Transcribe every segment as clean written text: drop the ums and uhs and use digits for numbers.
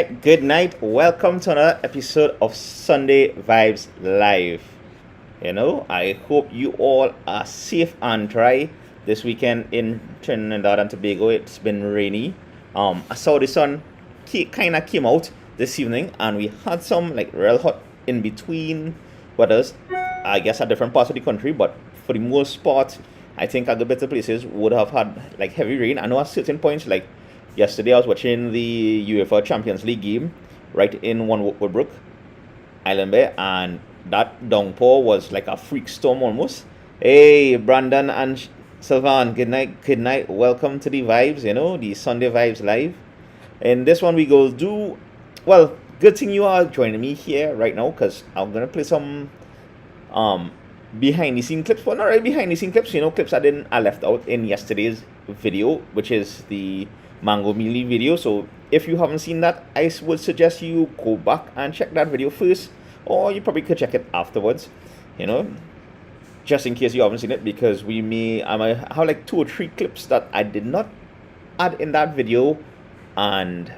Good night. Welcome to another episode of Sunday Vibes Live. I hope you all are safe and dry this weekend in Trinidad and Tobago. It's been rainy. I saw the sun kind of came out this evening, and we had some like real hot in between weathers. I guess at different parts of the country, but for the most part, I think at the better places would have had like heavy rain. I know at certain points, like yesterday, I was watching the UEFA Champions League game right in one Woodbrook Island Bay, and that downpour was like a freak storm almost. Hey, Brandon and Sylvan, good night, good night. Welcome to the vibes, the Sunday Vibes Live. In this one, we go do well. Good thing you are joining me here right now because I'm gonna play some behind the scene clips. Well, not really behind the scene clips, clips I left out in yesterday's video, which is the Mango Mealy video. So if you haven't seen that, I would suggest you go back and check that video first, or you probably could check it afterwards, just in case you haven't seen it, because I might have like 2 or 3 clips that I did not add in that video, and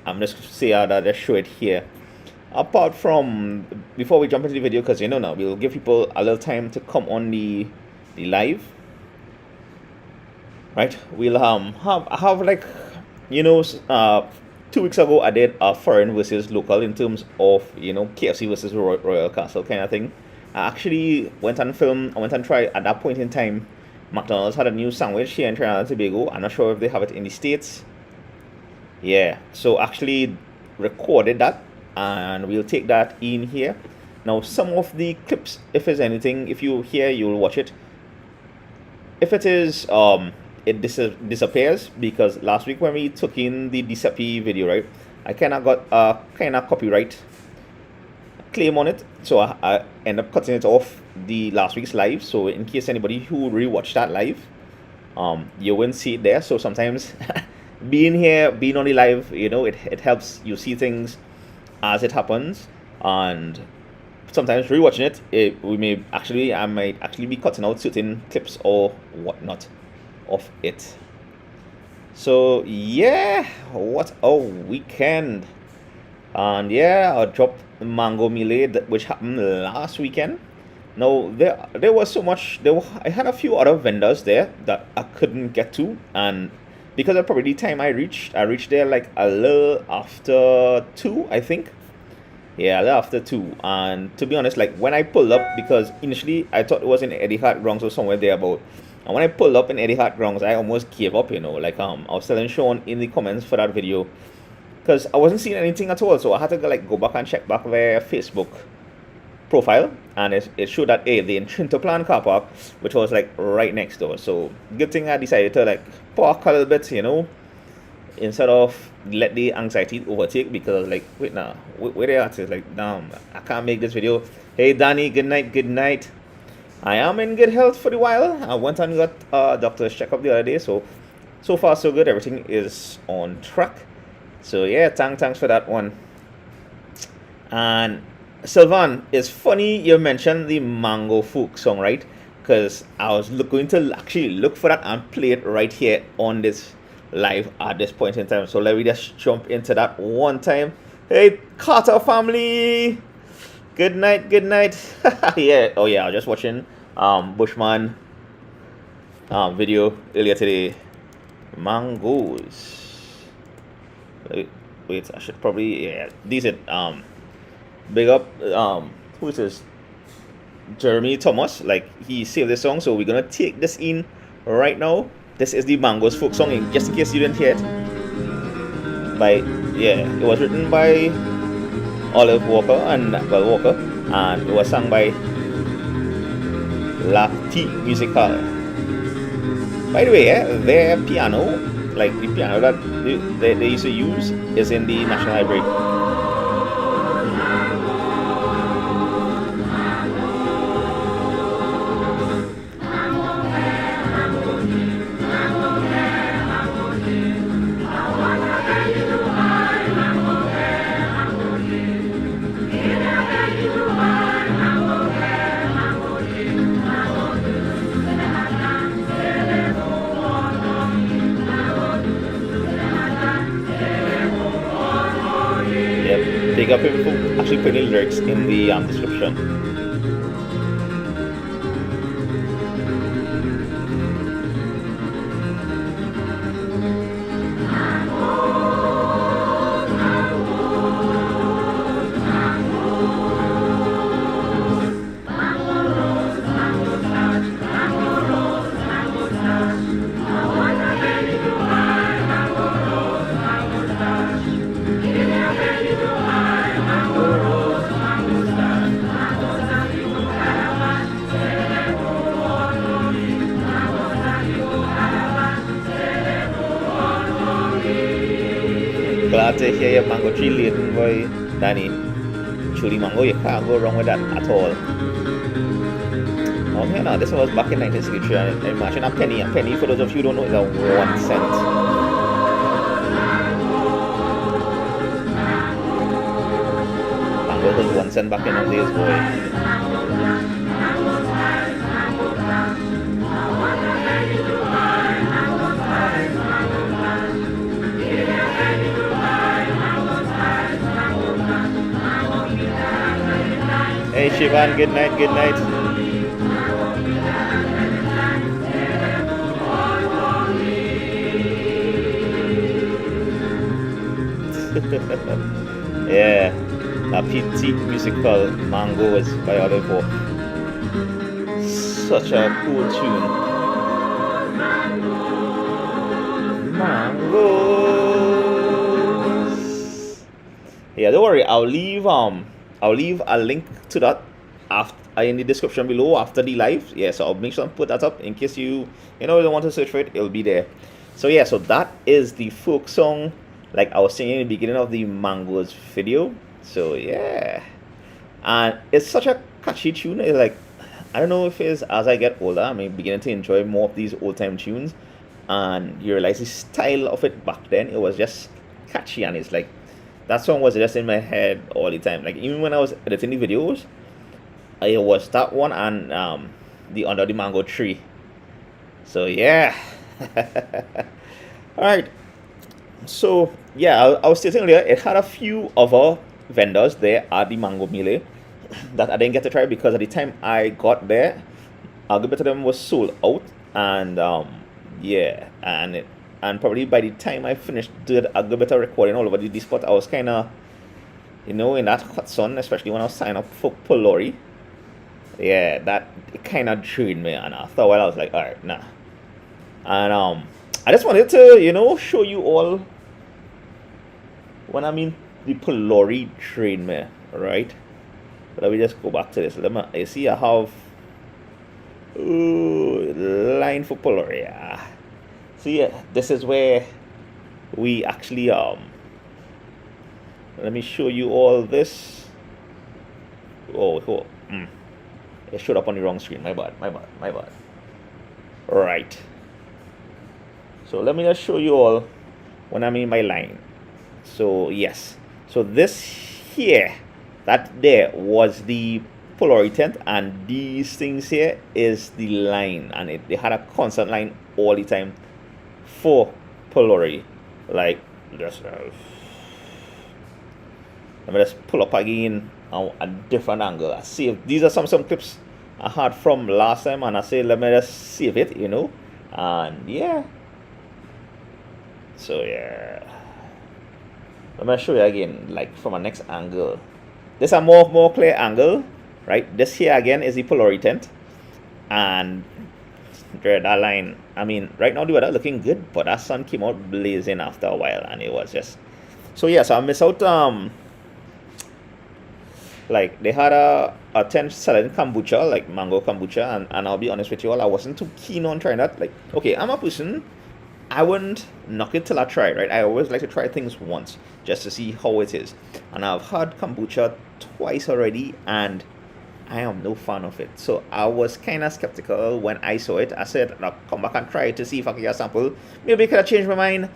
I'm just say that I just show it here. Apart from, before we jump into the video, because now we'll give people a little time to come on the live. Right, we'll have like 2 weeks ago I did a foreign versus local in terms of KFC versus Royal Castle kind of thing. I actually went and tried at that point in time. McDonald's had a new sandwich here in Trinidad and Tobago. I'm not sure if they have it in the States. Yeah, so actually recorded that, and we'll take that in here. Now some of the clips, if there's anything, if you hear, you'll watch it. If it is it disappears, because last week when we took in the Giuseppe video, right, I kind of got a kind of copyright claim on it, so I end up cutting it off the last week's live. So in case anybody who rewatched that live, you won't see it there. So sometimes being on the live, it helps you see things as it happens, and sometimes rewatching it, I might actually be cutting out certain clips or whatnot of it. So yeah, what a weekend. And yeah, I dropped Mango Mealy, which happened last weekend. Now there was so much. I had a few other vendors there that I couldn't get to, and because of probably the time I reached there like a little after 2, I think. Yeah, a little after 2. And to be honest, like when I pulled up, because initially I thought it was in Eddie Hart Grounds or somewhere there about. And when I pulled up in Eddie Hart Grounds, I almost gave up, like I was telling Sean in the comments for that video, because I wasn't seeing anything at all. So I had to go back and check back their Facebook profile, and it showed that the Trinidad car park, which was like right next door. So good thing I decided to park a little bit, instead of let the anxiety overtake, because wait now, where they at? It's like, damn, I can't make this video. Hey Danny, good night. I am in good health for the while. I went and got a doctor's checkup the other day, so far so good. Everything is on track. So yeah, thanks for that one. And Sylvan, it's funny you mentioned the Mango folk song, right? Because I was going to actually look for that and play it right here on this live at this point in time. So let me just jump into that one time. Hey Carter family, good night. Yeah, oh yeah, I was just watching Bushman video earlier today. Mangoes. Wait, I should probably, yeah, decent. Big up, who is this? Jeremy Thomas. He saved this song, so we're gonna take this in right now. This is the Mangoes folk song, just in case you didn't hear it. It was written by Olive Walker and it was sung by La T Musical. By the way, their piano, the piano that they used to use, is in the National Library. big up him for actually putting the lyrics in the description. Glad to hear your mango tree laden, boy, Danny. Truly mango, you can't go wrong with that at all. Okay, now this was back in 1963, and imagine a penny. A penny, for those of you who don't know, is a 1 cent. Mango was 1 cent back in those days, boy. Hey Shivan, good night, good night. Yeah, a PT musical Mango was by Oliver. Such a cool tune. Mangoes. Yeah, don't worry, I'll leave a link to that in the description below after the live. Yeah, so I'll make sure I put that up in case you don't want to search for it. It'll be there. So yeah, so that is the folk song, like I was singing in the beginning of the Mangoes video. So yeah, and it's such a catchy tune. It's like, I don't know if it's as I get older, I'm beginning to enjoy more of these old time tunes, and you realize the style of it back then. It was just catchy, and it's like, that song was just in my head all the time. Like, even when I was editing the videos, it was that one and the Under the Mango Tree. So yeah. Alright. So yeah, I was stating earlier, it had a few other vendors there at the Mango Melee that I didn't get to try because at the time I got there, a good bit of them was sold out, and yeah, and probably by the time I finished did a good bit of recording all over the spot, I was kind of, in that hot sun, especially when I was signing up for Polori. Yeah, that kind of drained me, and after a while I was like, alright, nah. And I just wanted to, show you all when the Polori drained me, right? But let me just go back to this. You see I have line for Polori. Yeah. So yeah, this is where we actually let me show you all this. It showed up on the wrong screen. My bad. Right. So let me just show you all when I mean by line. So yes. So this here, that there was the Polori tent, and these things here is the line, and they had a constant line all the time for Polori. Like, just let me just pull up again on a different angle. I see if these are some clips I had from last time, and I say let me just save it, and yeah. So yeah, let me show you again, like from a next angle. This is a more clear angle, right? This here again is the Polori tent, and that line. Right now the weather looking good, but that sun came out blazing after a while, and it was just so yeah. So I miss out. Like, they had a tent selling kombucha, like mango kombucha, and I'll be honest with you all, I wasn't too keen on trying that. Like, okay, I'm a person, I wouldn't knock it till I try, right? I always like to try things once just to see how it is, and I've had kombucha twice already, and I am no fan of it. So I was kind of skeptical when I saw it. I said, I'll come back and try it to see if I can get a sample. Maybe I could have changed my mind,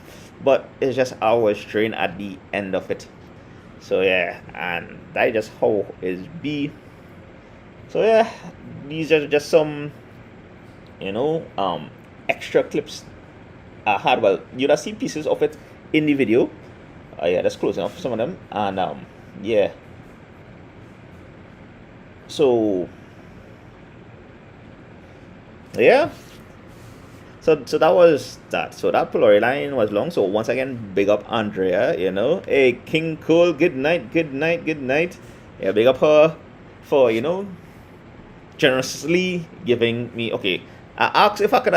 but it's just I was drained at the end of it. So yeah, and that just how is B. So yeah, these are just some extra clips I had. Well, you'll see pieces of it in the video. Yeah, just closing off some of them, and Yeah. So yeah. So that was that. So that Pillory line was long. So once again, big up Andrea. Hey King Cole, good night, good night, good night. Yeah, big up her for generously giving me. Okay, I asked if I could,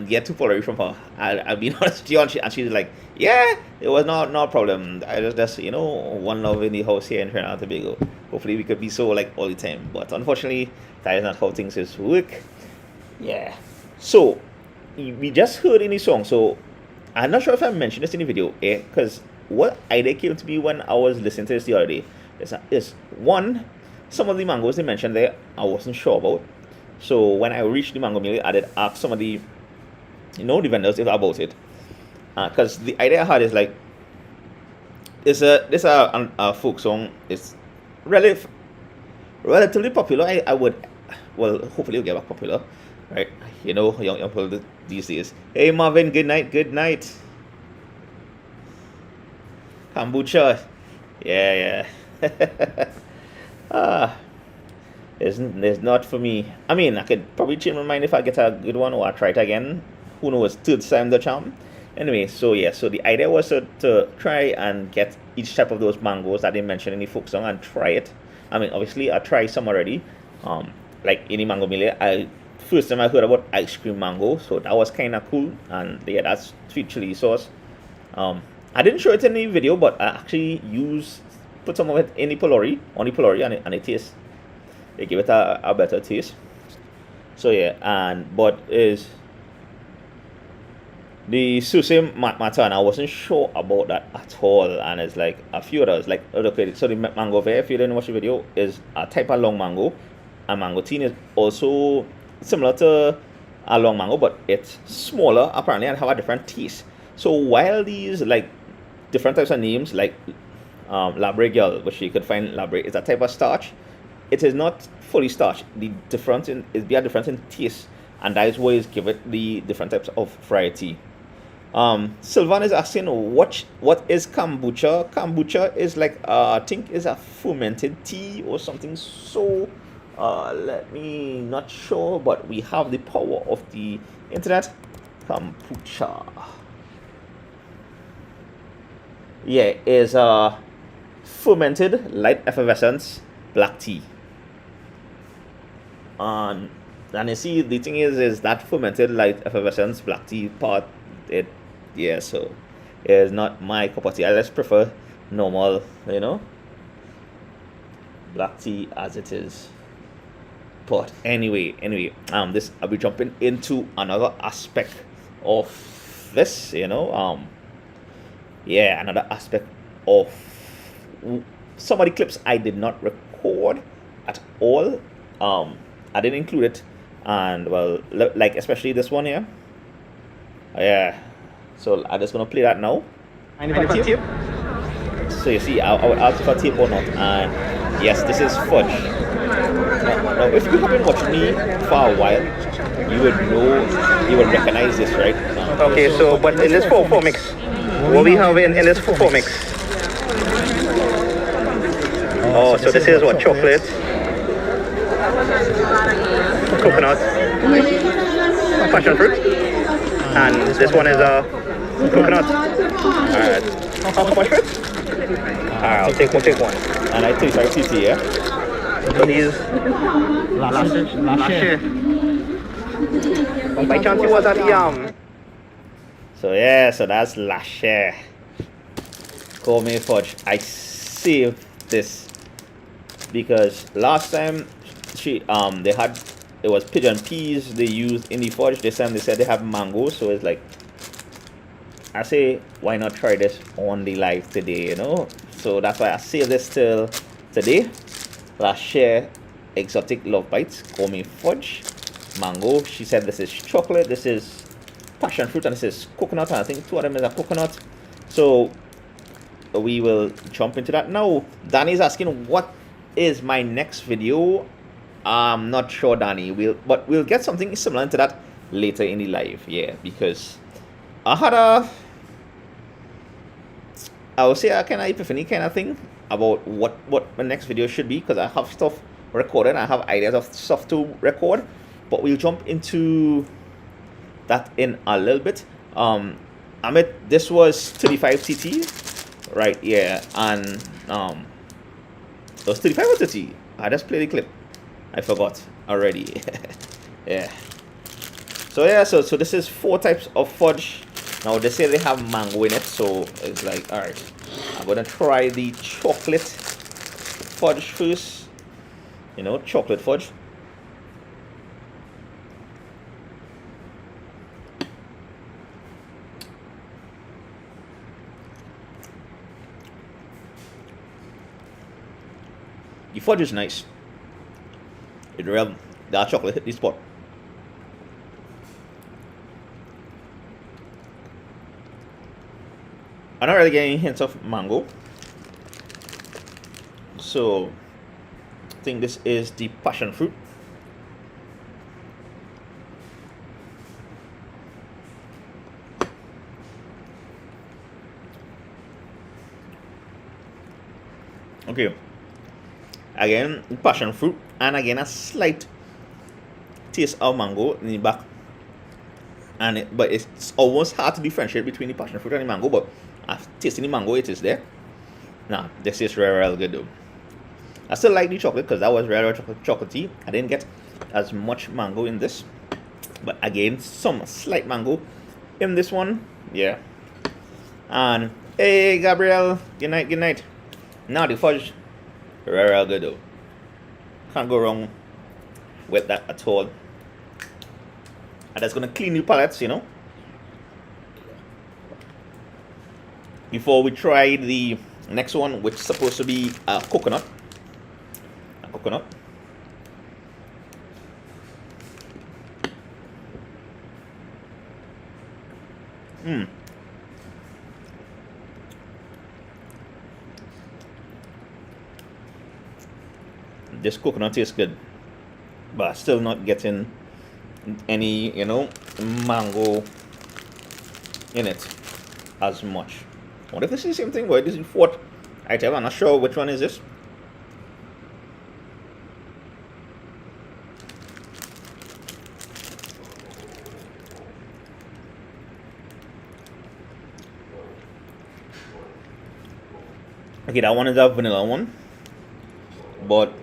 get two Pillory from her. I'll be honest with you, and she's like, yeah, it was not a problem. I just one love in the house here in Trinidad and Tobago. Hopefully we could be so like all the time, but unfortunately that is not how things is work. Yeah. So, we just heard in the song. So, I'm not sure if I mentioned this in the video, because what idea came to me when I was listening to this the other day is one, some of the mangoes they mentioned there, I wasn't sure about. So, when I reached the mango mill, I did ask some of the vendors about it. Because the idea I had is like, this a folk song. It's relatively popular. I would, well, hopefully it'll get back popular. Right, young people these days. Hey Marvin, good night, good night. Kombucha, yeah. It's not for me. I mean, I could probably change my mind if I get a good one or I try it again. Who knows? Third time the charm. Anyway, so the idea was to try and get each type of those mangoes that they mentioned in the folk song and try it. I mean, obviously I tried some already. Like in the mango melee, first time I heard about ice cream mango, so that was kind of cool. And yeah, that's sweet chili sauce. I didn't show it in the video, but I actually put some of it in the Pillory, and it tastes. They give it a better taste. So yeah, but is the Susim matter, and I wasn't sure about that at all. And it's like a few others, like okay, so the mango there, if you didn't watch the video, is a type of long mango, and mangosteen is also similar to a long mango, but it's smaller apparently and have a different taste. So while these like different types of names, like Labre Girl, which you could find Labre is a type of starch, it is not fully starch. The difference is be a difference in taste, and that is what is give it the different types of variety. Sylvan is asking what is kombucha. Kombucha is like I think is a fermented tea or something. So let me not sure, but we have the power of the internet. Kombucha, yeah, is fermented light effervescence black tea. And you see the thing is that fermented light effervescence black tea part, so it is not my cup of tea. I just prefer normal black tea as it is. But anyway, this I'll be jumping into another aspect of this, another aspect of some of the clips I did not record at all. I didn't include it, and well, like especially this one here. Yeah, so I'm just gonna play that now. Tape. So you see, I would ask for tape or not, and yes, this is fudge. Now, if you have been watching me for a while, you would recognize this, right? Okay, so but in this 4-4 mix, what we have in this 4-4 mix? Oh, so this is what, chocolate, coconut, passion fruit, and this one is coconut. Alright, passion fruit? Alright, I'll take one. And I taste like TT, yeah? So these last year. By chance, it was at the So yeah, so that's last year. Gourmet fudge. I saved this because last time they had, it was pigeon peas they used in the fudge. This time they said they have mango, so it's like, I say why not try this on the live today, so that's why I saved this till today. Last year, exotic love bites, gourmet fudge, mango. She said this is chocolate, this is passion fruit, and this is coconut, and I think two of them is a coconut. So we will jump into that now. Danny's asking what is my next video. I'm not sure, Danny. But we'll get something similar to that later in the live, yeah, because I had I will say a kind of epiphany kind of thing about what the next video should be, because I have stuff recorded, I have ideas of stuff to record, but we'll jump into that in a little bit. Amit, this was 35TT, right? Yeah, and it was 35 or 30. I just played the clip. I forgot already. Yeah. So yeah, so this is 4 types of fudge. Now they say they have mango in it, so it's like, alright, I'm gonna try the chocolate fudge first. You know, chocolate fudge. The fudge is nice. It real that chocolate hit the spot. I'm not really getting hints of mango. So I think this is the passion fruit. Okay. Again, passion fruit, and again a slight taste of mango in the back. But it's almost hard to differentiate between the passion fruit and the mango, but after tasting the mango, it is there. Now, this is real good though. I still like the chocolate because that was real chocolatey. I didn't get as much mango in this, but again, some slight mango in this one. Yeah. And hey, Gabriel, good night. Now the fudge, real good though. Can't go wrong with that at all. And that's gonna clean your palates, you know. Before we try the next one, which is supposed to be a coconut. This coconut tastes good, but still not getting any, you know, mango in it as much. I wonder if this is the same thing, but this is the 4th item. I'm not sure which one is this. Okay, that one is a vanilla one, but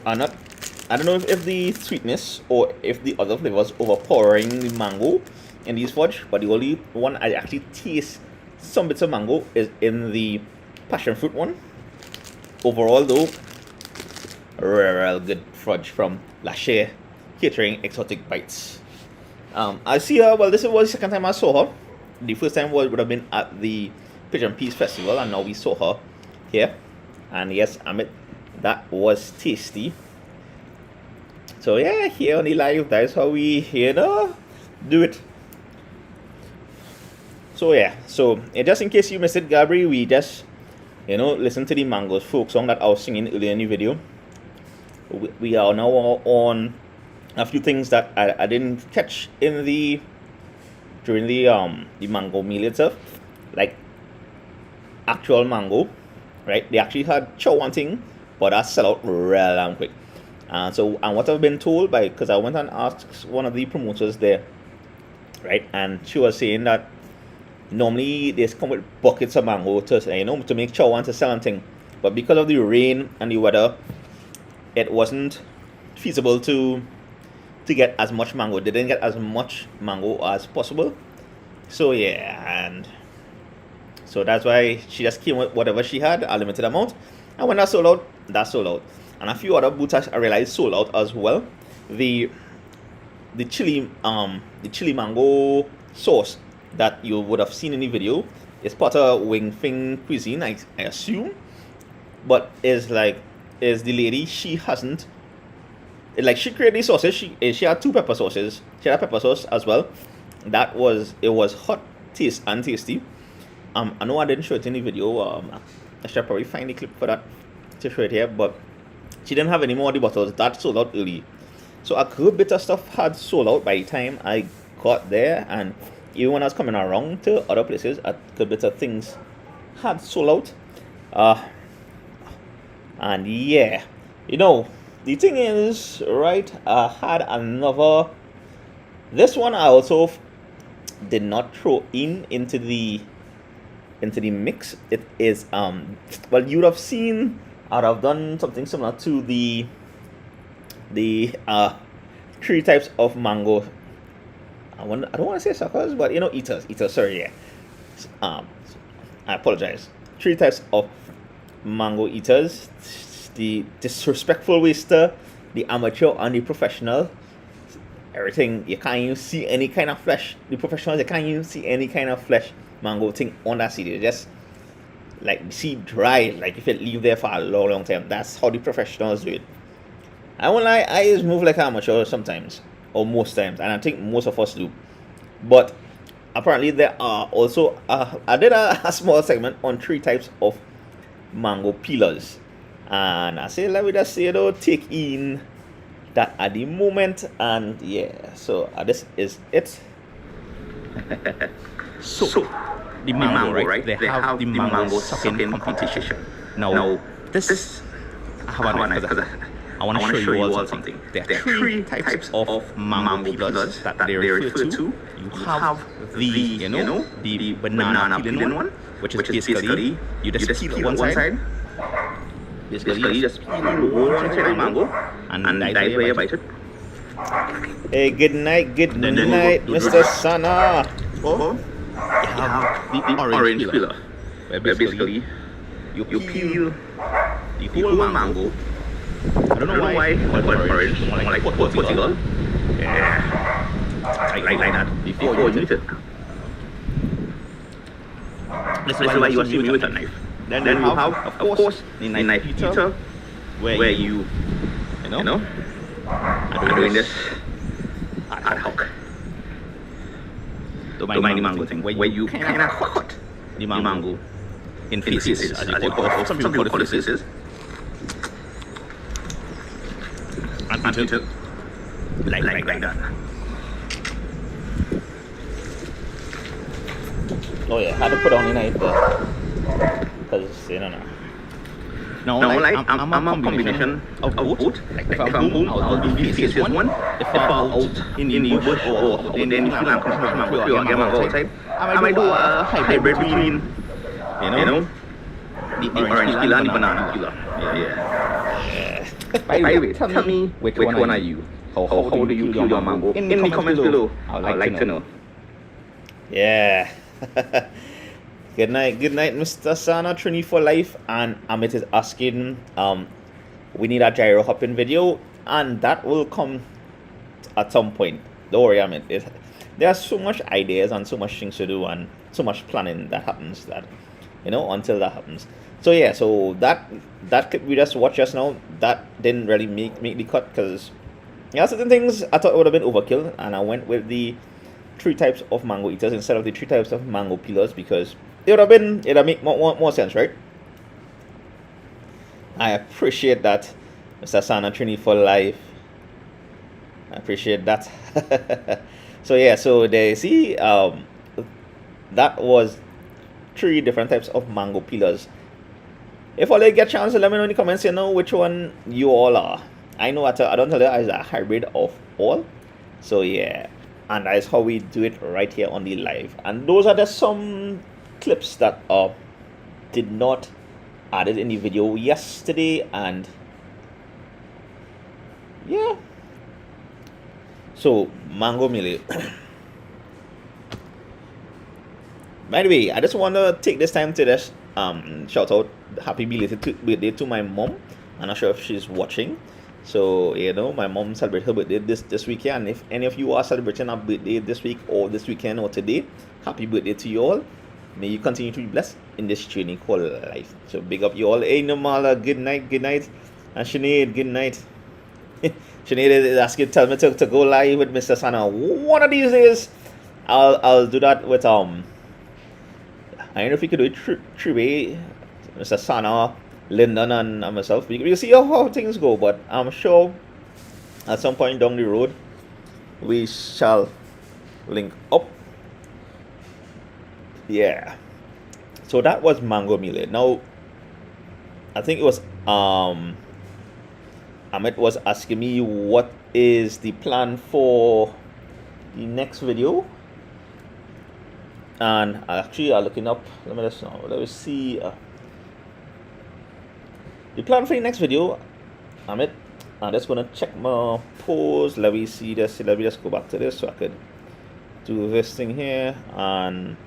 I don't know if the sweetness or if the other flavors overpowering the mango in these fudge, but the only one I actually taste some bits of mango is in the passion fruit one. Overall though, real good fudge from Lachey Catering Exotic Bites. I see her, well, this was the second time I saw her. The first time would have been at the Pigeon Peas Festival, and now we saw her here. And yes, Amit, that was tasty. So yeah, here on the live, that's how we, you know, do it. So yeah, so just in case you missed it, Gabri, we just, you know, listen to the Mangoes folk song that I was singing earlier in the video. We are now on a few things that I didn't catch in during the mango meal itself, like actual mango, right? They actually had chow one thing, but that sell out real quick. And what I've been told because I went and asked one of the promoters there, right? And she was saying that normally they come with buckets of mango to make chow and to sell and thing. But because of the rain and the weather, it wasn't feasible to get as much mango. They didn't get as much mango as possible. So yeah, and so that's why she just came with whatever she had, a limited amount. And when that sold out, that sold out. And a few other boots I realized sold out as well. The chili mango sauce that you would have seen in the video is part of Wing Fing cuisine, I assume. But is the lady, she hasn't, like, she created these sauces. She had 2 pepper sauces. She had a pepper sauce as well. It was hot, taste and tasty. I know I didn't show it in the video. I should probably find the clip for that to show it here, but she didn't have any more of the bottles. That sold out early. So a good bit of stuff had sold out by the time I got there, and even when I was coming around to other places, a good bit of things had sold out. And yeah, the thing is, right, I had another. This one I also did not throw into the mix. It is well, you'd have seen I'd have done something similar to the three types of mango. I don't want to say suckers, but eaters. Sorry, yeah. I apologize. Three types of mango eaters: the disrespectful waster, the amateur, and the professional. Everything, you can't even see any kind of flesh. The professionals, you can't even see any kind of flesh mango thing on that seed. You just like see dry, like if you leave there for a long time. That's how the professionals do it. I won't lie, I just move like an amateur sometimes, or most times, and I think most of us do. But apparently there are also I did a small segment on three types of mango peelers, and I say, let me just say, take in that at the moment. And yeah, so this is it. So the mango, right? They have the mango sucking competition. Now this I have a knife because I want to show you all something. There are three types of mango peelers that they refer to. You have the banana peeling one, which is basically you just peel one side. Basically, you just peel one side of mango and that's where you bite it. Hey, good night, Mr. Sana. Oh, you have the orange peeler, where basically you peel the whole mango. I don't know why orange, more like Portugal. Yeah, like that before you eat it. This is why you are seeing me with a knife. Then you have, of course, the knife eater, where you are doing this ad hoc. Don't mind the mango thing, where you kind of cut the mango in pieces, as you call it. Some people call it pieces. And eat it like that. Oh yeah, had to put on the knife there. Because, No, I'm a combination of both. Like if I'm home, I'll do pieces one. If I'm out in the bush or in any field, I'm going outside, I might do a hybrid between, the orange peeler and the banana peeler. Yeah. By the way, tell me which one are you? How do you peel your mango? In the comments below, I'd like to know. Yeah. Good night, Mr. Sana, Trini for life. And Amit is asking, we need a gyro hopping video, and that will come at some point. Don't worry, Amit. There are so much ideas and so much things to do and so much planning that happens that, until that happens. So yeah, so that clip we just watched just now, that didn't really make the cut because certain things I thought it would have been overkill, and I went with the three types of mango eaters instead of the three types of mango peelers because it would have made more sense, right? I appreciate that, Mr. Sana, Trini for life. I appreciate that. So yeah, so they see that was three different types of mango peelers. If all you get a chance, let me know in the comments, which one you all are. I know I don't tell you it's a hybrid of all. So yeah, and that's how we do it right here on the live. And those are just some clips that did not added in the video yesterday, and yeah. So mango melee. By the way, I just want to take this time to just shout out happy belated birthday to my mom. I'm not sure if she's watching. So my mom celebrated her birthday this weekend. And if any of you are celebrating a birthday this week or this weekend or today, happy birthday to you all. May you continue to be blessed in this journey called life. So big up you all. Hey Namala, good night. And Sinead, good night. Sinead is asking, tell me to go live with Mr. Sana. One of these days, I'll do that with I don't know if we could do it three-way, Mr. Sana, Lyndon, and myself. We'll see how things go, but I'm sure at some point down the road we shall link up. Yeah. So that was mango melee. Now I think it was Amit was asking me what is the plan for the next video, and actually I'm looking up. Let me see the plan for the next video. Amit, I'm just gonna check my pause. Let me see this. Let me just go back to this so I could do this thing here and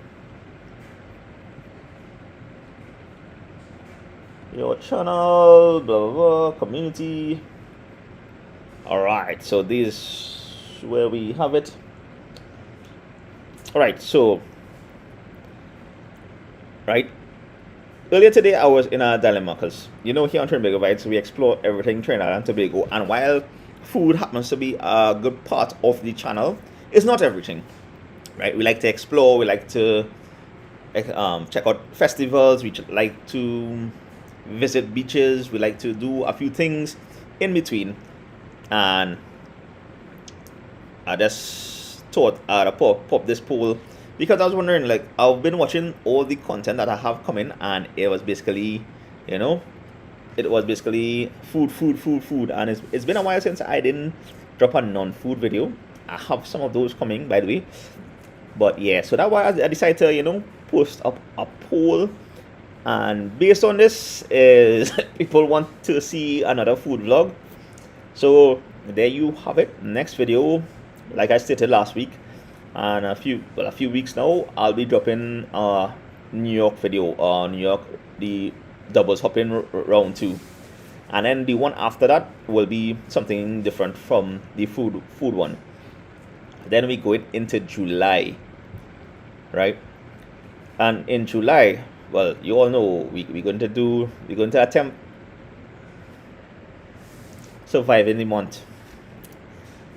your channel, blah blah blah, community. All right, so this is where we have it. All right, so earlier today I was in a dilemma because here on Trinbago Vibes we explore everything Trinidad and Tobago, and while food happens to be a good part of the channel, it's not everything, right? We like to explore, we like to check out festivals, we like to visit beaches, we like to do a few things in between. And I just thought I'd pop this poll because I was wondering, like, I've been watching all the content that I have coming, and it was basically, food, and it's been a while since I didn't drop a non-food video. I have some of those coming, by the way, but yeah, so that's why I decided to, post up a poll, and based on this, is people want to see another food vlog. So there you have it. Next video, like I stated last week, and a few weeks now, I'll be dropping a New York video, New York, the doubles hopping round 2, and then the one after that will be something different from the food one. Then we go into July, right? And in July, well, you all know we're going to attempt surviving the month.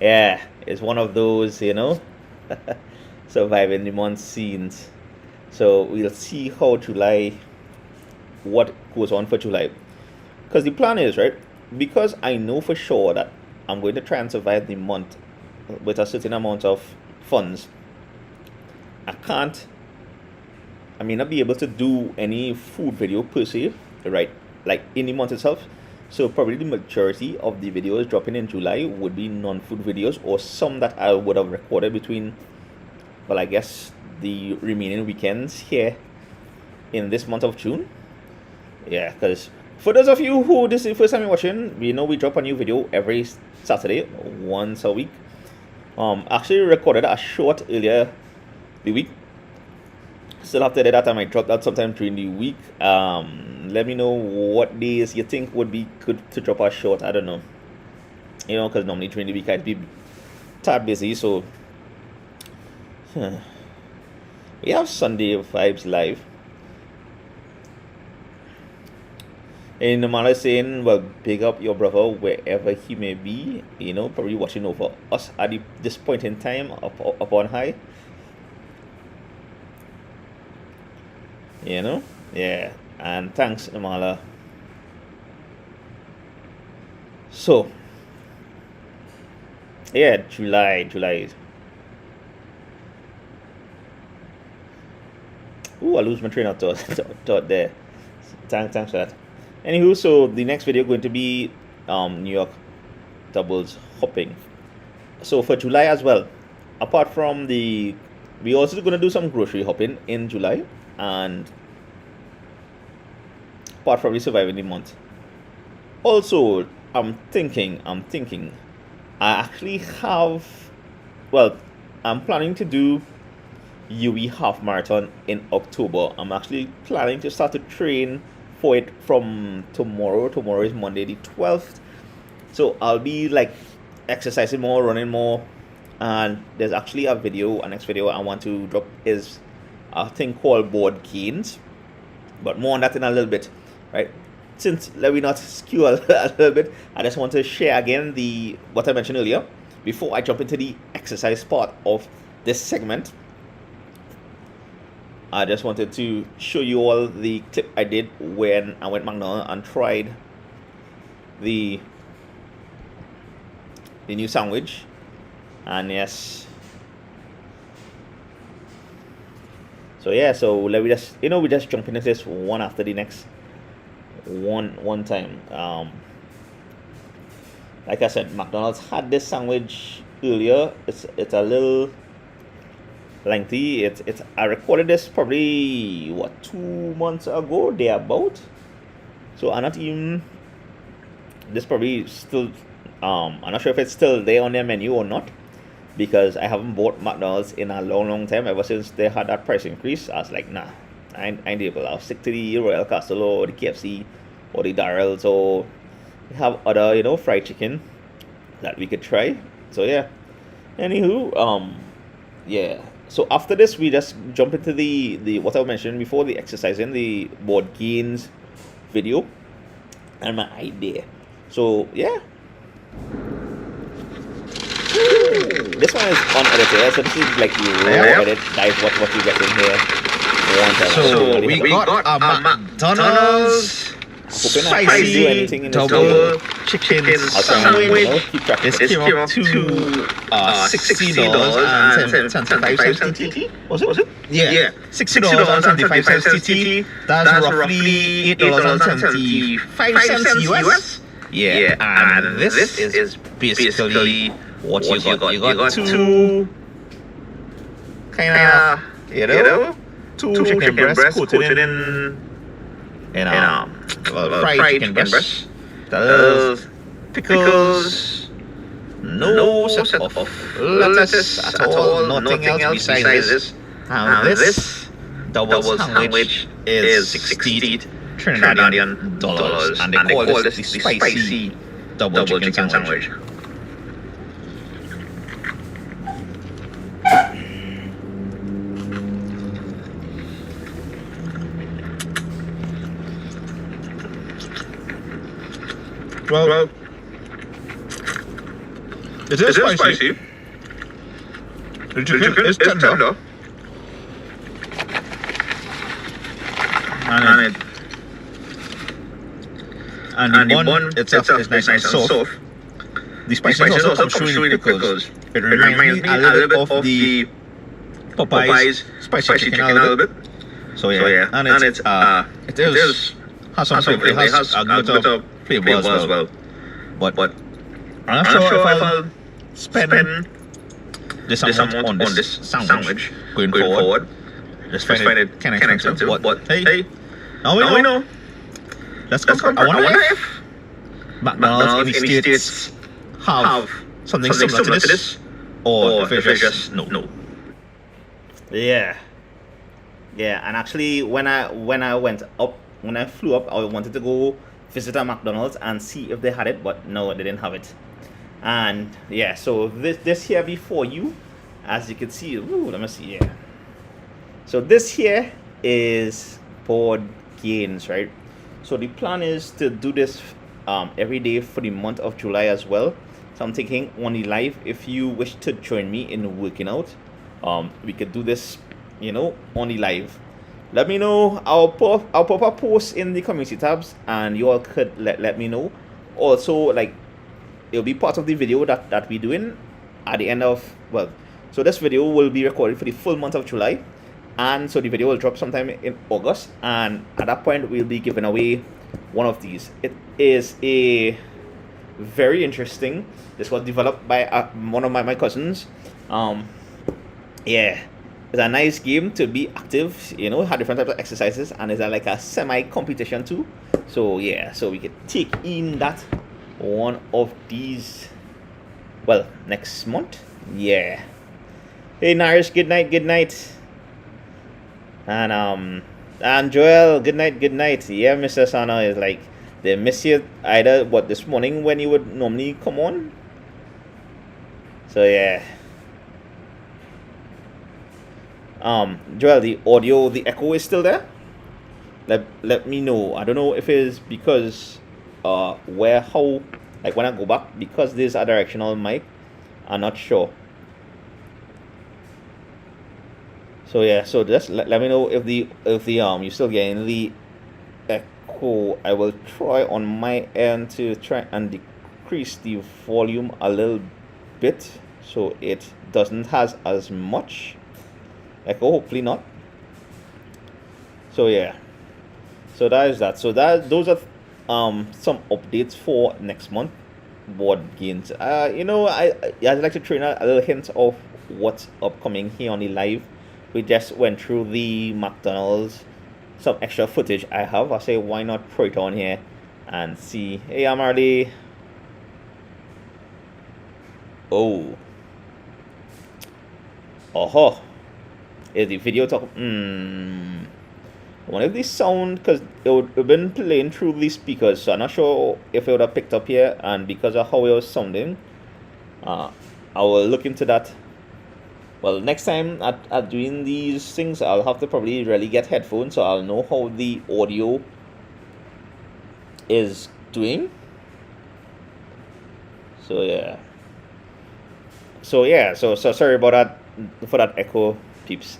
Yeah, it's one of those, surviving the month scenes. So we'll see how what goes on for July. Because the plan is, right, because I know for sure that I'm going to try and survive the month with a certain amount of funds. I may not be able to do any food video per se, right, like in the month itself. So probably the majority of the videos dropping in July would be non-food videos, or some that I would have recorded between, well, I guess the remaining weekends here in this month of June. Yeah, because for those of you who this is the first time you're watching, we drop a new video every Saturday, once a week. Actually recorded a short earlier the week. Still have to edit that. I might drop that sometime during the week. Let me know what days you think would be good to drop a short. I don't know. Because normally during the week I'd be tad busy. So we have Sunday Vibes Live. And Namala saying, well, big up your brother wherever he may be. Probably watching over us at this point in time up on high. Yeah, and thanks, Namala. So yeah, July. Ooh, I lose my train of thought there. Thanks for that. Anywho, so the next video going to be New York doubles hopping. So for July as well, apart from we also going to do some grocery hopping in July, and apart from the surviving the month. Also, I'm thinking I actually have, well, I'm planning to do UE half marathon in October. I'm actually planning to start to train for it from tomorrow. Tomorrow is Monday the 12th. So I'll be like exercising more, running more, and there's actually a next video I want to drop is a thing called board gains, but more on that in a little bit, right? Since let me not skew a little bit, I just want to share again what I mentioned earlier before I jump into the exercise part of this segment. I just wanted to show you all the clip I did when I went McDonald's and tried the new sandwich. And yes, So yeah, so let me just we just jump into this one after the next one time. Like I said, McDonald's had this sandwich earlier. It's a little lengthy. It's I recorded this probably what 2 months ago. They about. So I'm not even. This probably still. I'm not sure if it's still there on their menu or not, because I haven't bought McDonald's in a long time. Ever since they had that price increase, I was like, nah, I ain't able. I'll stick to the Royal Castle or the KFC or the Darrell's, or have other fried chicken that we could try. So yeah. Anywho, yeah. So after this, we just jump into the what I mentioned before, the exercising, the board gains video, and my idea. So yeah. This one is unedited, so this is like the raw edit. Guys, what you get in here. So we got a McDonald's spicy double chicken sandwich. This came up to $60.75 TT. Was it? Yeah, $60.75 TT. That's roughly $8.75 US. Yeah, and this is basically what you got. You got two kind of two chicken breasts coated in fried chicken breast. There's pickles, no set of lettuce at all, nothing else besides this. And this double sandwich is 60 Trinidadian dollars, and they call this the spicy double chicken sandwich. Well, it is spicy. The chicken is tender. And the bun itself is nice and soft. The spices also come through in the pickles. It reminds me a little bit of the Popeye's spicy chicken a little bit. So yeah, and it has some flavor. It has a good bit of flavor as well. But I'm not sure if I'll spend this amount on this sandwich going forward. Just find it kind of expensive. But hey, now we know. Let's compare. I wonder if McDonald's in the States have something similar to this, or if it's just no. Yeah, and actually, when I flew up, I wanted to go visit a McDonald's and see if they had it, but no, they didn't have it. And yeah, so this here before you, as you can see, let me see here. So this here is board gains, right? So the plan is to do this every day for the month of July as well. So I'm thinking on the live, if you wish to join me in working out, we could do this, on the live. Let me know. I'll pop a post in the community tabs, and you all could let me know. Also, like, it'll be part of the video that we're doing at the end of, so this video will be recorded for the full month of July, and so the video will drop sometime in August, and at that point we'll be giving away one of these. It is a very interesting. This was developed by one of my cousins. Yeah, it's a nice game to be active, have different types of exercises, and it's like a semi-competition too. So yeah, so we could take in that one of these, next month. Yeah. Hey Narish, good night. And Joel, good night. Yeah, Mr. Sana is like, they miss you either this morning when you would normally come on. So yeah. Joel, the audio, the echo is still there. Let me know. I don't know if it's because when I go back, because there's a directional mic, I'm not sure. So yeah, so just let me know if the you're still getting the echo. I will try on my end to try and decrease the volume a little bit so it doesn't have as much echo. Hopefully not. So yeah, so that is that. So those are some updates for next month board games. I'd like to throw in a little hint of what's upcoming here on the live. We just went through the McDonald's, some extra footage I have. I say why not throw it on here and see. Hey, I'm already. Oh. Oh. Is the video talk? I wonder if the sound, because it would have been playing through the speakers, so I'm not sure if it would have picked up here, and because of how it was sounding, I will look into that. Well, next time at doing these things, I'll have to probably really get headphones, so I'll know how the audio is doing. So yeah. So sorry about that, for that echo, peeps.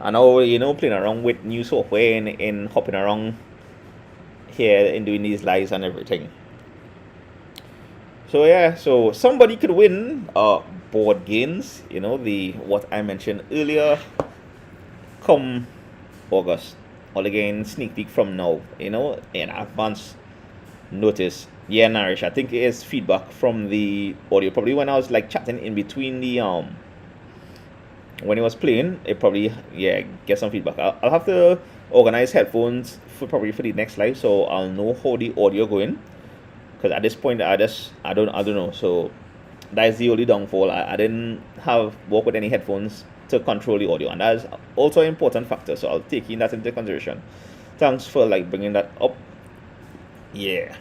I know, playing around with new software and hopping around here and doing these lives and everything. So yeah, so somebody could win board games, the what I mentioned earlier, come August. All again, sneak peek from now, in advance notice. Yeah, Narish, I think it is feedback from the audio. Probably when I was like chatting in between the when it was playing, it probably get some feedback. I'll have to organize headphones for the next live, so I'll know how the audio going. Because at this point, I don't know. So that is the only downfall. I didn't work with any headphones to control the audio, and that is also an important factor. So I'll take that into consideration. Thanks for bringing that up. Yeah.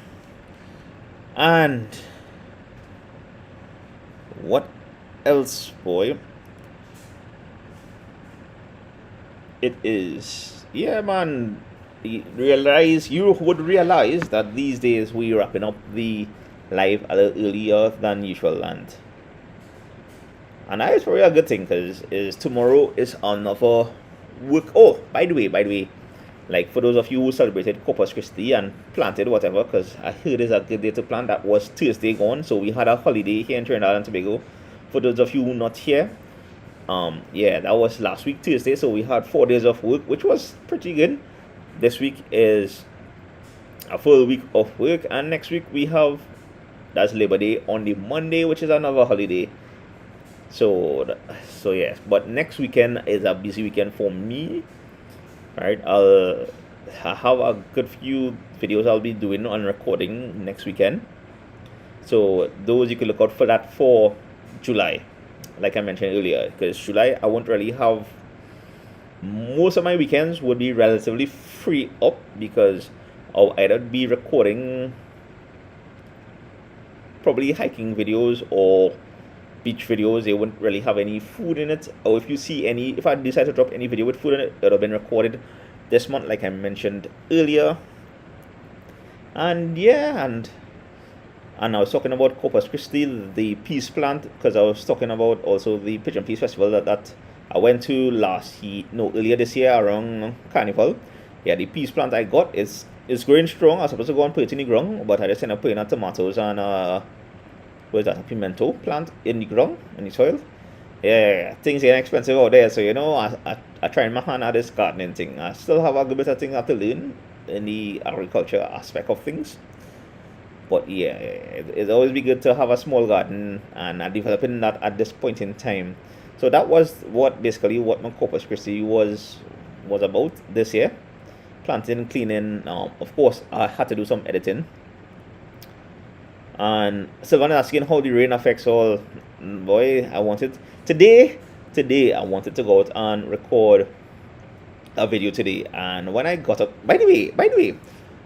And what else, boy? It is, yeah, man. You would realize that these days we're wrapping up the live a little earlier than usual, and that is probably a good thing, because is tomorrow is another work. Oh, by the way, like for those of you who celebrated Corpus Christi and planted whatever, because I heard it's a good day to plant. That was Thursday gone, so we had a holiday here in Trinidad and Tobago. For those of you who not here, that was last week Tuesday, so we had 4 days of work, which was pretty good. This week is a full week of work, and next week that's Labor Day on the Monday, which is another holiday. So yes, but next weekend is a busy weekend for me. Right, I'll have a good few videos I'll be doing on recording next weekend. So those you can look out for that for July, like I mentioned earlier, because July I won't really have. Most of my weekends would be relatively free up, because I'll either be recording probably hiking videos or beach videos. They wouldn't really have any food in it, or if I decide to drop any video with food in it, it would have been recorded this month, like I mentioned earlier. And I was talking about Corpus Christi, the peace plant, because I was talking about also the Pigeon Peace Festival that I went to earlier this year around Carnival. Yeah, the peace plant I got is growing strong. I was supposed to go and put it in the ground, but I just ended up putting tomatoes and a pimento plant in the ground, in the soil. Yeah, things get expensive out there, so I try my hand at this gardening thing. I still have a good bit of things I have to learn in the agriculture aspect of things. But yeah, it's always be good to have a small garden, and developing that at this point in time. So that was what my Corpus Christi was about this year. Planting, cleaning. Of course, I had to do some editing. And Sylvan asking how the rain affects all. Boy, I wanted today. I wanted to go out and record a video today. And when I got up, by the way,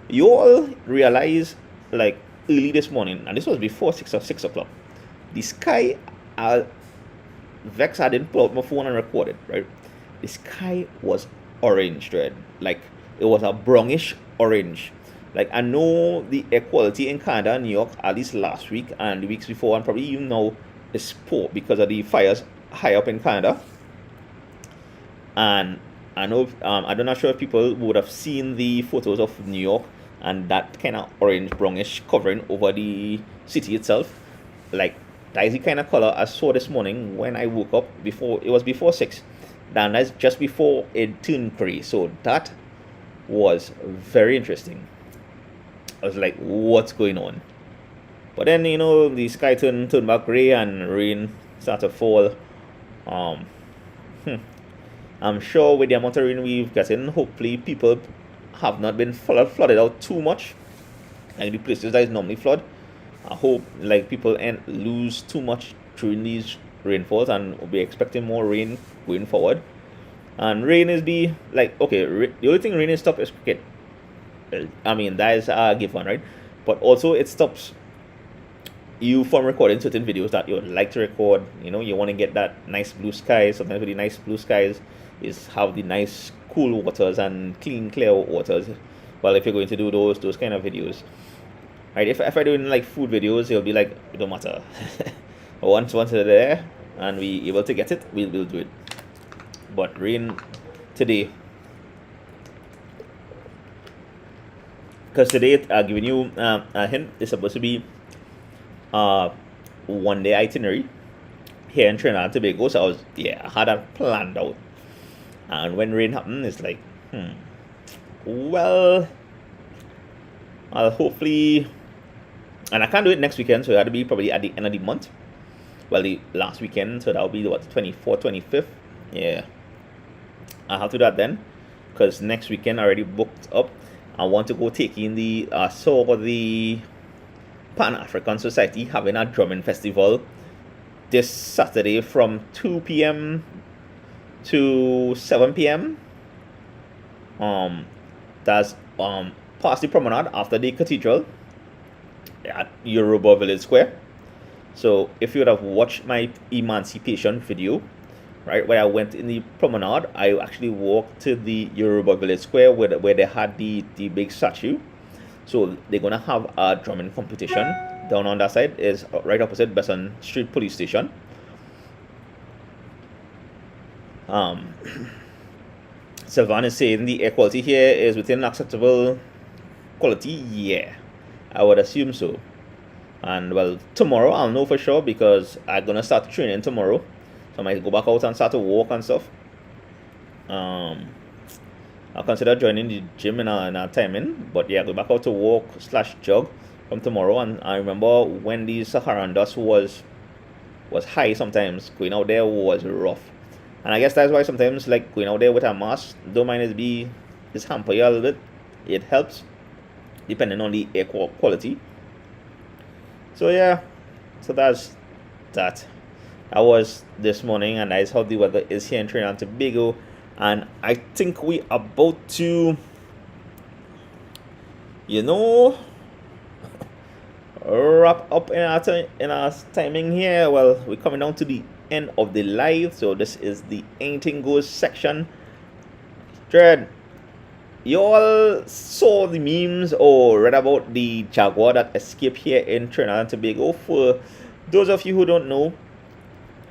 you all realize early this morning, and this was before 6 o'clock. The sky, Vex, I didn't pull out my phone and record it, right? The sky was orange red, it was a brownish orange. I know the air quality in Canada and New York, at least last week and the weeks before, and probably even now, is poor because of the fires high up in Canada. And I know, I'm not sure if people would have seen the photos of New York and that kind of orange brownish covering over the city itself. That is the kind of color I saw this morning when I woke up. Before 6. and that's just before it turned gray. So that was very interesting. I was like, what's going on? But then, the sky turned back gray and rain started to fall. Um, I'm sure with the amount of rain we've gotten, hopefully people have not been flooded out too much, like the places that is normally flood. I hope like people lose too much during these rainfalls, and we'll be expecting more rain going forward. And rain is the only thing rain is stop is cricket. I mean, that is a given, right? But also it stops you from recording certain videos that you would like to record. You want to get that nice blue sky. Sometimes with the nice blue skies is have the nice cool waters and clear waters. Well, if you're going to do those kind of videos, right? If I'm doing like food videos, it'll be like, it don't matter. once it's there and we able to get it, we'll do it. But rain today, because today giving you a hint, it's supposed to be 1 day itinerary here in Trinidad and Tobago. So I had that planned out, and when rain happened, it's like, well, I'll hopefully, and I can't do it next weekend, so it had to be probably at the end of the month. Well, the last weekend, so that'll be what, 24th, 25th. Yeah, I'll have to do that then, because next weekend I already booked up. I want to go take in the Pan African Society having a drumming festival this Saturday from 2 p.m. to 7 p.m. That's past the promenade after the cathedral at Yoruba Village Square. So if you would have watched my emancipation video, right, where I went in the promenade, I actually walked to the Yoruba Village Square where they had the big statue. So they're gonna have a drumming competition down on that side. Is right opposite Besson Street Police Station. Sylvan is saying the air quality here is within acceptable quality. Yeah, I would assume so. And well, tomorrow I'll know for sure, because I'm gonna start training tomorrow. So I might go back out and start to walk and stuff. I'll consider joining the gym in a timing. But yeah, go back out to walk / jog from tomorrow. And I remember when the Saharan dust was high, sometimes going out there was rough. And I guess that's why sometimes like going out there with a mask, don't mind it's hamper you a little bit. It helps depending on the air quality. So yeah, so that's that. I was this morning, and that's how the weather is here in Trinidad and Tobago. And I think we are about to, wrap up in our timing here. Well, we're coming down to the end of the live, so this is the Anything Goes section. Dread, you all saw the memes or read about the jaguar that escaped here in Trinidad and Tobago? For those of you who don't know,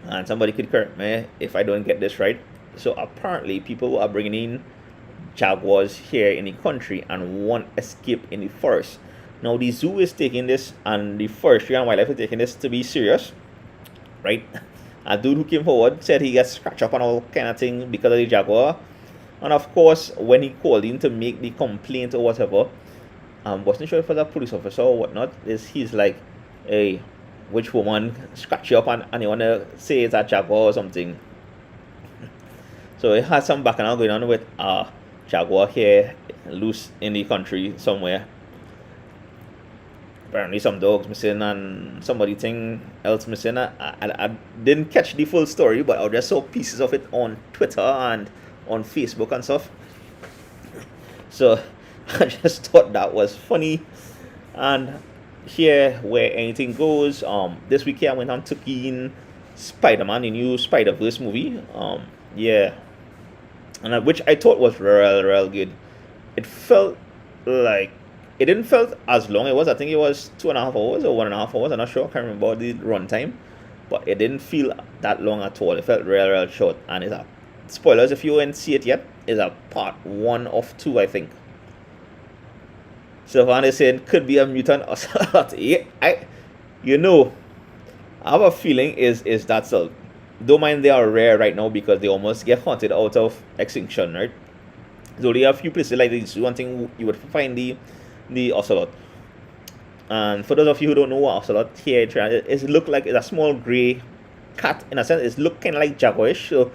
and somebody could correct me if I don't get this right, so apparently people are bringing in jaguars here in the country, and one escaped in the forest. Now the zoo is taking this, and the forestry and wildlife is taking this to be serious, right? A dude who came forward said he got scratched up and all kind of thing because of the jaguar. And of course, when he called in to make the complaint or whatever, wasn't sure if it was a police officer or whatnot, he's like, hey, which woman scratch you up and you want to say it's a jaguar or something? So it has some background going on with jaguar here loose in the country somewhere. Apparently some dogs missing and somebody else missing. I didn't catch the full story, but I just saw pieces of it on Twitter and on Facebook and stuff. So I just thought that was funny. And here where anything goes, this week here I went on took in Spider-Man, the new Spider-Verse movie. Yeah, and which I thought was real good. It felt like it didn't felt as long. I think it was 2.5 hours or 1.5 hours. I'm not sure. I can't remember the runtime, but it didn't feel that long at all. It felt real short. And it's a spoilers if you haven't see it yet. It's a part 1 of 2, I think. Sylvan is saying could be a mutant or something. I have a feeling is that so. don't mind they are rare right now because they almost get hunted out of extinction, right? There's only a few places like this. One thing you would find the ocelot. And for those of you who don't know what ocelot here, it look like it's a small gray cat in a sense. It look kind of like jaguarish. So,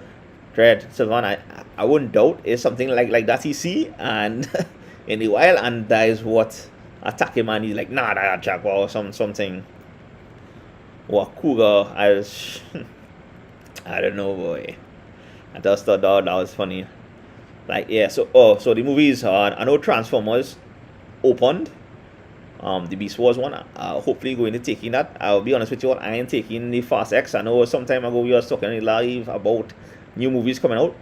Dread Sylvan, I wouldn't doubt it's something like that he see and in the wild, and that is what attack him, and he's like, nah, that jaguar or something. Or cougar, I don't know, boy. I just thought that was funny. Like, yeah, so the movies I know Transformers opened. The Beast Wars one. Hopefully going to taking that. I'll be honest with you, I ain't taking the Fast X. I know some time ago we were talking live about new movies coming out.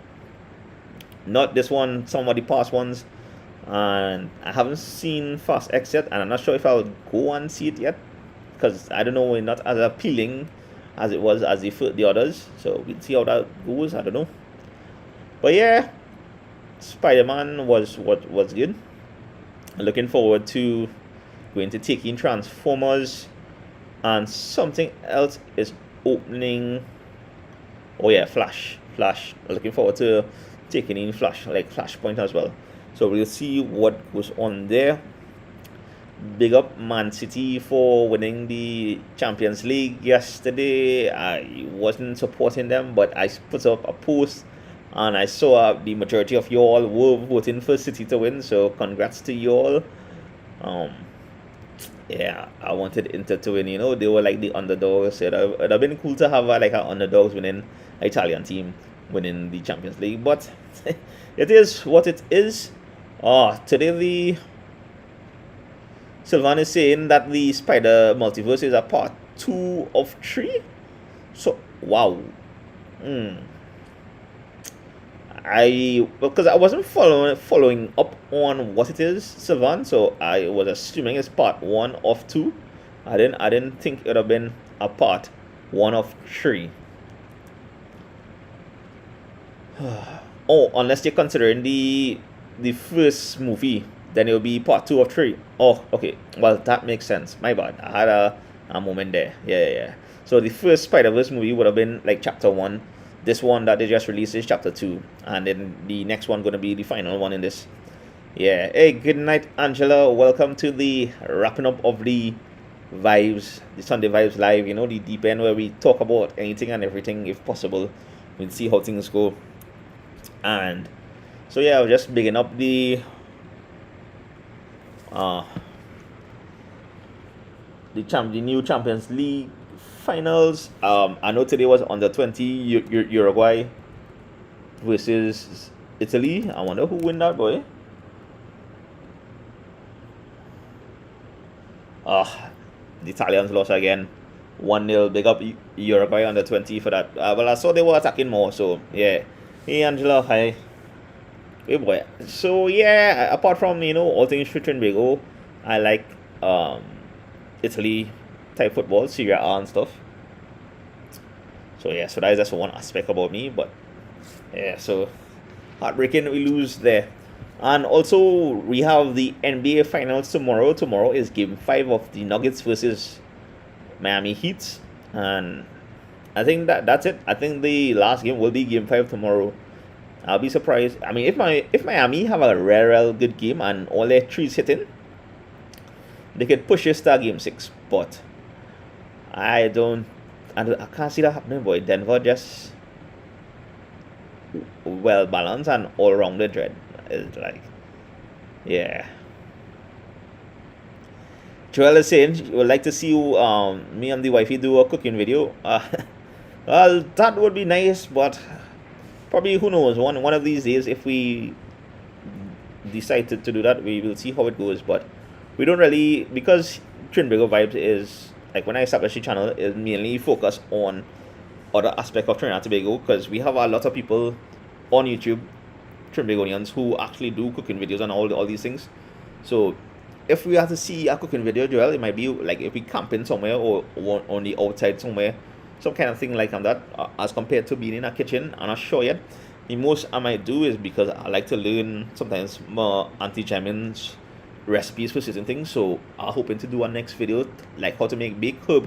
Not this one, some of the past ones. And I haven't seen Fast X yet, and I'm not sure if I'll go and see it yet, because I don't know, not as appealing as it was as the others. So we'll see how that goes. I don't know. But yeah, Spider-Man was good. Looking forward to going to take in Transformers, and something else is opening. Oh yeah, Flash. Looking forward to taking in Flash, like Flashpoint as well. So we'll see what goes on there. Big up Man City for winning the Champions League yesterday. I wasn't supporting them, but I put up a post and I saw the majority of you all were voting for City to win, so congrats to you all. Yeah, I wanted Inter to win. They were like the underdogs. It'd have been cool to have like an underdogs winning an Italian team winning the Champions League, but it is what it is. Today the Sylvan is saying that the Spider Multiverse is a part 2 of 3. So wow. Because I wasn't following up on what it is, Sylvan, so I was assuming it's part 1 of 2. I didn't think it would have been a part 1 of 3. Oh, unless you're considering the first movie, then it'll be part 2 of 3. Oh, okay. Well, that makes sense. My bad. I had a moment there. Yeah. So the first Spider-Verse movie would have been like chapter 1. This one that they just released is chapter 2. And then the next one gonna be the final one in this. Yeah. Hey, good night, Angela. Welcome to the wrapping up of the Vibes, the Sunday Vibes Live, the deep end where we talk about anything and everything if possible. We'll see how things go. And so yeah, I was just bigging up the new Champions League finals. I know today was under 20 Uruguay versus Italy. I wonder who win that, boy. The Italians lost again, 1-0. Big up Uruguay under 20 for that. Well, I saw they were attacking more, so yeah. Hey Angela, hi. Hey boy. So yeah, apart from all things Trinbago, I like Italy type football, Serie A and stuff. So yeah, so that is just one aspect about me. But yeah, so heartbreaking we lose there. And also we have the NBA finals tomorrow. Tomorrow is game 5 of the Nuggets versus Miami Heat, and I think that's it. I think the last game will be game 5 tomorrow. I'll be surprised. I mean, if Miami have a real good game and all their threes hitting, they could push this to game 6. But I can't see that happening, boy. Denver just well balanced and all rounded dread. It's like, yeah. Joel is saying she would like to see me and the wifey do a cooking video. Well, that would be nice, but probably, who knows, one of these days, if we decide to do that, we will see how it goes. But we don't really, because Trinbago Vibes is, like, when I established the channel, is mainly focused on other aspect of Trinidad and Tobago, because we have a lot of people on YouTube, Trinbagonians, who actually do cooking videos and all these things. So if we have to see a cooking video, Joel, it might be like if we camping somewhere or on the outside somewhere, some kind of thing like that, as compared to being in a kitchen. I'm not sure yet. The most I might do is because I like to learn sometimes more Auntie Jamin's recipes for certain things. So I'm hoping to do a next video like how to make her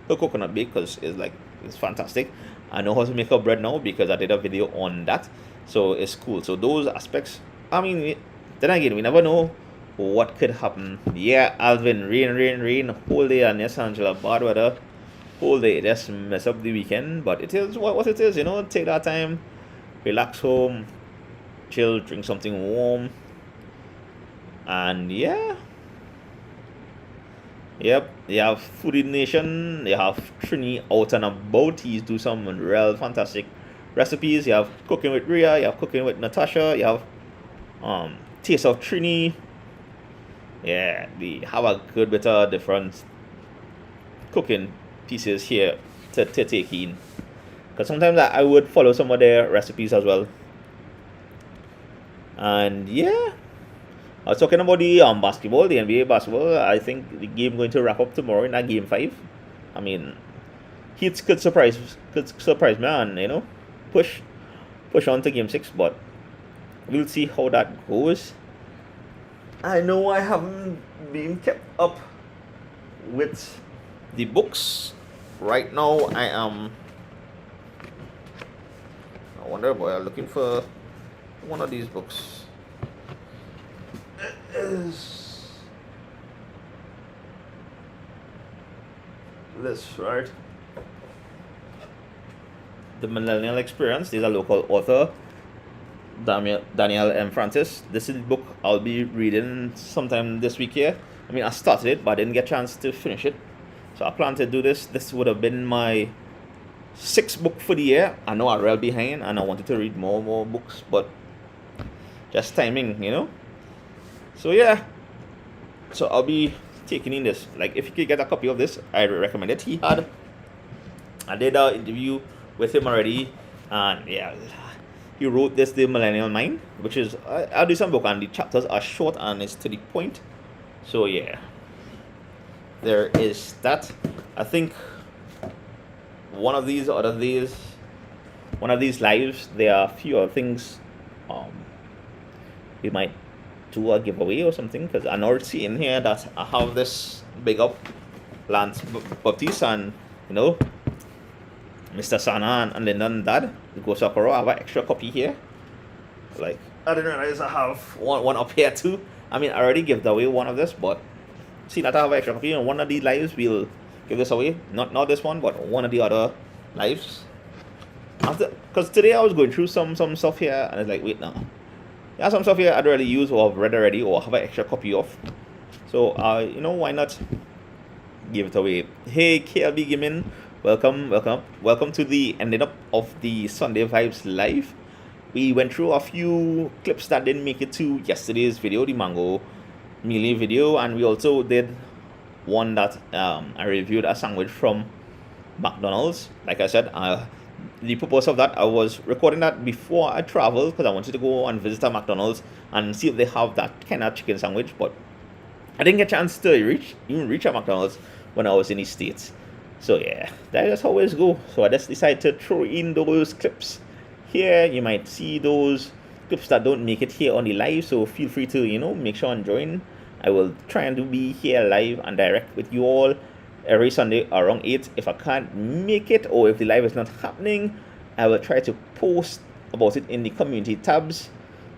coconut bake, because it's fantastic. I know how to make a bread now because I did a video on that. So it's cool. So those aspects, I mean, then again, we never know what could happen. Yeah, Alvin, rain, whole day, and yes, Angela, bad weather, whole day, just mess up the weekend. But it is what it is, take that time, relax home, chill, drink something warm, and yeah. Yep, you have Foodie Nation, you have Trini out and about. He's do some real fantastic recipes. You have Cooking with Ria, you have Cooking with Natasha, you have Taste of Trini. Yeah, they have a good bit of different cooking pieces here to take in. Because sometimes I would follow some of their recipes as well. And yeah, I was talking about the basketball, the NBA basketball. I think the game going to wrap up tomorrow in that game 5. I mean, Heat could surprise me and push on to game 6, but we'll see how that goes. I know I haven't been kept up with the books. Right now I wonder boy, I'm looking for one of these books. Is this right? The Millennial Experience. There's a local author, Daniel M. Francis. This is the book I'll be reading sometime this week here. I mean, I started it, but I didn't get a chance to finish it. So I plan to do this. This would have been my 6th book for the year. I know I'm real behind, and I wanted to read more books, but just timing. So yeah, so I'll be taking in this. Like, if you could get a copy of this, I recommend it. I did an interview with him already, and yeah, he wrote this, The Millennial Mind, which is a decent book, and the chapters are short and it's to the point. So yeah, there is that. I think one of these lives, there are a few other things we might do a giveaway or something, because I know it's in here that I have this big up Lance Baptiste and Mr. Sana and Lyndon Dad, the Ghost of Horror. I have an extra copy here. Like, I didn't realize I have one up here too. I mean, I already gave away one of this, but see that I have an extra copy, and one of these lives we'll give this away. Not this one, but one of the other lives. Because today I was going through some stuff here, and it's like, wait, now. There are some stuff here I'd already use or have read already or have an extra copy of. So, why not give it away? Hey, KLB Gaming, welcome to the ending up of the Sunday Vibes Live. We went through a few clips that didn't make it to yesterday's video, the mango mealy video, and we also did one that I reviewed a sandwich from McDonald's. Like I said, the purpose of that, I was recording that before I traveled because I wanted to go and visit a McDonald's and see if they have that kind of chicken sandwich, but I didn't get a chance to even reach a McDonald's when I was in the States. So yeah, that is how it goes. So I just decided to throw in those clips here. You might see those clips that don't make it here on the live, so feel free to make sure and join. I will try and be here live and direct with you all every Sunday around 8. If I can't make it, or if the live is not happening, I will try to post about it in the community tabs.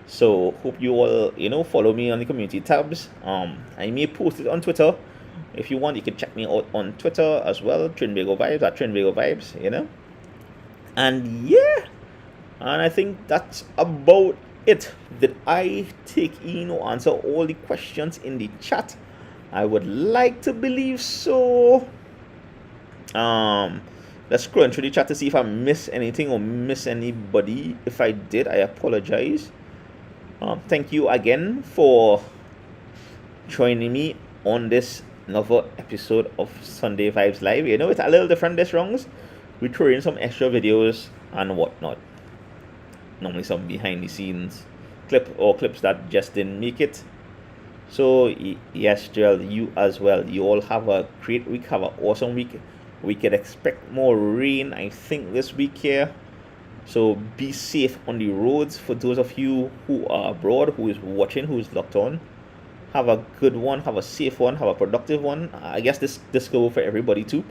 So hope you all follow me on the community tabs. I may post it on Twitter. If you want, you can check me out on Twitter as well, Trinbago Vibes, at Trinbago Vibes, And yeah, and I think that's about it. Did I take in or answer all the questions in the chat? I would like to believe so. Let's scroll through the chat to see if I miss anything or miss anybody. If I did, I apologize. Thank you again for joining me on this another episode of Sunday Vibes Live. It's a little different this rounds. We throw in some extra videos and whatnot. Normally some behind the scenes clips that just didn't make it. So yes, Joel, you as well. You all have a great week. Have an awesome week. We can expect more rain, I think, this week here. So be safe on the roads. For those of you who are abroad, who is watching, who is locked on, have a good one. Have a safe one. Have a productive one. I guess this goes for everybody too.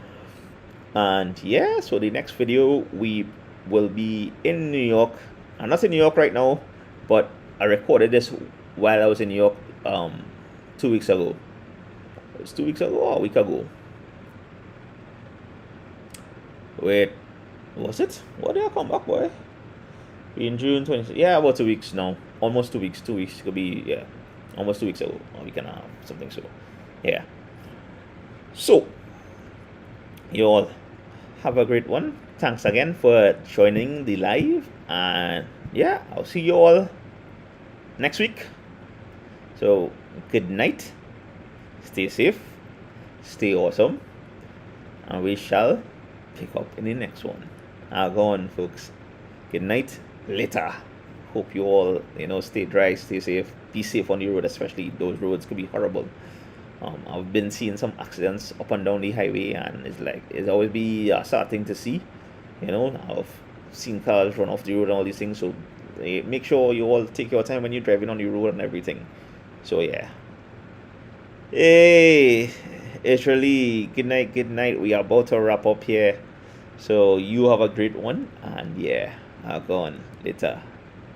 And yeah, so the next video we will be in New York. I'm not in New York right now, but I recorded this while I was in New York 2 weeks ago. It's 2 weeks ago or a week ago. Wait, was it? What did I come back, boy? In June 20. Yeah, about 2 weeks now. Almost 2 weeks. 2 weeks could be, yeah, almost 2 weeks ago. Or a week and a half, something so. Yeah. So, you all have a great one. Thanks again for joining the live. And yeah, I'll see you all next week. So, good night. Stay safe. Stay awesome. And we shall pick up in the next one. Go on, folks. Good night. Later. Hope you all, stay dry, stay safe. Be safe on the road, especially those roads could be horrible. I've been seeing some accidents up and down the highway, and it's always be a sad thing to see. I've seen cars run off the road and all these things. So make sure you all take your time when you're driving on the road and everything. So yeah. Hey, it's really good night, good night. We are about to wrap up here. So you have a great one, and yeah, I'll go on later.